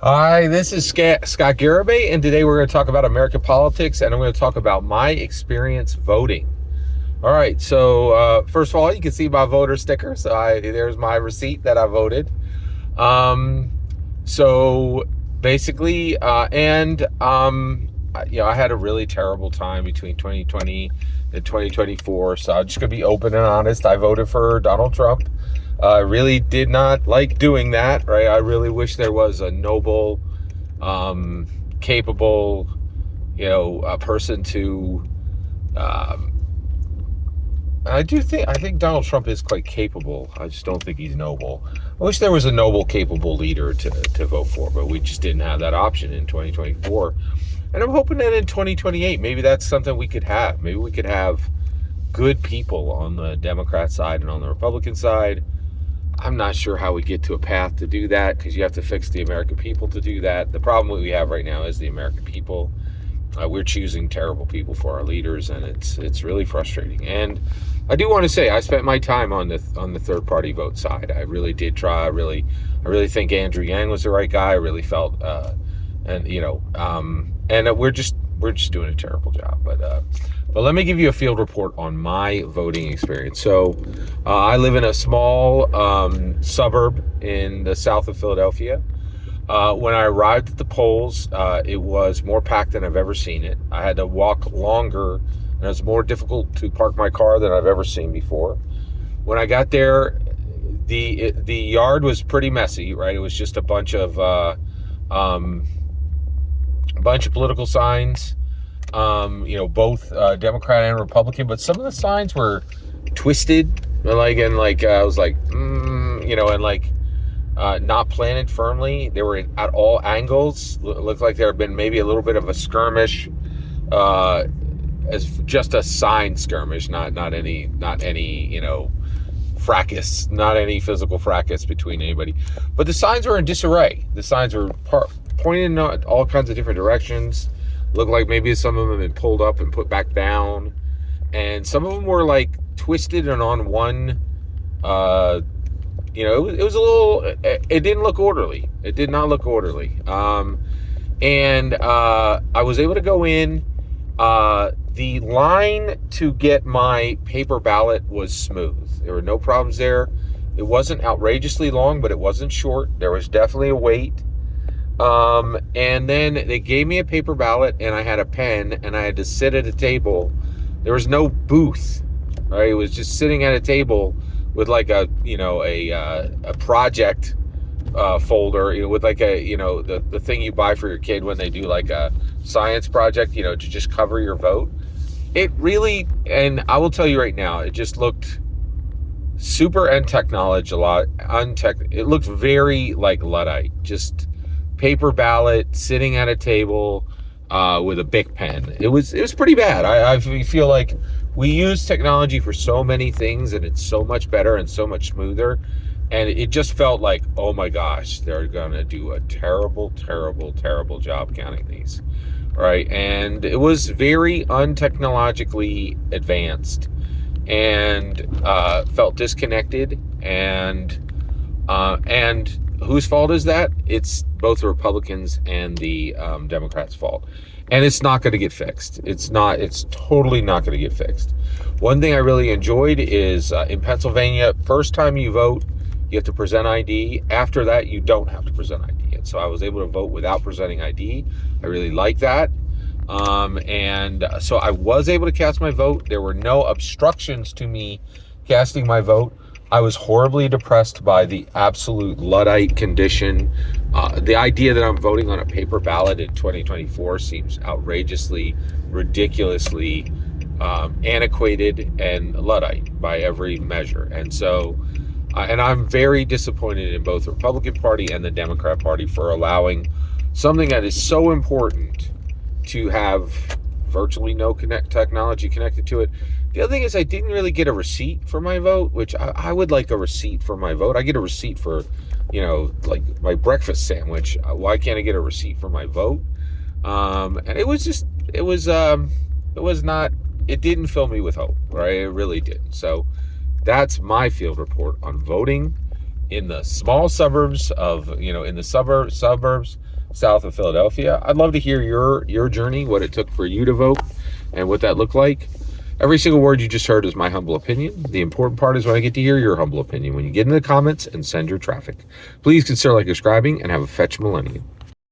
Hi, this is Scott Garibay, and today we're going to talk about American politics, and I'm going to talk about my experience voting. All right, so first of all, you can see my voter sticker. So there's my receipt that I voted. Um, so basically, I had a really terrible time between 2020 and 2024. So I'm just going to be open and honest. I voted for Donald Trump. I really did not like doing that, right? I really wish there was a noble, capable, a person to. Um, I think Donald Trump is quite capable. I just don't think he's noble. I wish there was a noble, capable leader to vote for, but we just didn't have that option in 2024. And I'm hoping that in 2028, maybe that's something we could have. Maybe we could have good people on the Democrat side and on the Republican side. I'm not sure how we get to a path to do that, because you have to fix the American people to do that. The problem we have right now is the American people. We're choosing terrible people for our leaders, and it's really frustrating. And I do want to say I spent my time on the third party vote side. I really did try. I really think Andrew Yang was the right guy. I really felt, we're just doing a terrible job. But let me give you a field report on my voting experience. So I live in a small suburb in the south of Philadelphia. When I arrived at the polls, it was more packed than I've ever seen it. I had to walk longer, and it was more difficult to park my car than I've ever seen before. When I got there, the yard was pretty messy, right? It was just a bunch of political signs, both Democrat and Republican, but some of the signs were twisted, I was like, not planted firmly. They were at all angles. Looked like there had been maybe a little bit of a skirmish, as just a sign skirmish, not any fracas, not any physical fracas between anybody. But the signs were in disarray. The signs were pointing in all kinds of different directions. Looked like maybe some of them had been pulled up and put back down, and some of them were like twisted and on one. It was a little. It didn't look orderly. It did not look orderly. And I was able to go in. The line to get my paper ballot was smooth. There were no problems there. It wasn't outrageously long, but it wasn't short. There was definitely a wait. And then they gave me a paper ballot, and I had a pen, and I had to sit at a table. There was no booth, right? It was just sitting at a table with like a project folder, with like the thing you buy for your kid when they do like a science project, to just cover your vote. It really, and I will tell you right now, it just looked super it looked very like Luddite, just paper ballot sitting at a table with a Bic pen. It was pretty bad. I feel like we use technology for so many things, and it's so much better and so much smoother. And it just felt like, oh my gosh, they're going to do a terrible, terrible, terrible job counting these. Right. And it was very untechnologically advanced, and felt disconnected. And whose fault is that? It's both the Republicans and the Democrats' fault. And it's not going to get fixed. It's totally not going to get fixed. One thing I really enjoyed is in Pennsylvania, first time you vote, you have to present ID. After that, you don't have to present ID. And so I was able to vote without presenting ID. I really like that. And so I was able to cast my vote. There were no obstructions to me casting my vote. I was horribly depressed by the absolute Luddite condition. The idea that I'm voting on a paper ballot in 2024 seems outrageously, ridiculously antiquated and Luddite by every measure. And so, and I'm very disappointed in both the Republican Party and the Democrat Party for allowing something that is so important to have virtually no technology connected to it. The other thing is I didn't really get a receipt for my vote, which I would like a receipt for my vote. I get a receipt for, like my breakfast sandwich. Why can't I get a receipt for my vote? And it didn't fill me with hope, right? It really didn't. So that's my field report on voting in the small suburbs of, in the suburbs south of Philadelphia. I'd love to hear your journey, what it took for you to vote, and what that looked like. Every single word you just heard is my humble opinion. The important part is when I get to hear your humble opinion when you get in the comments and send your traffic. Please consider like, subscribing, and have a fetch millennium.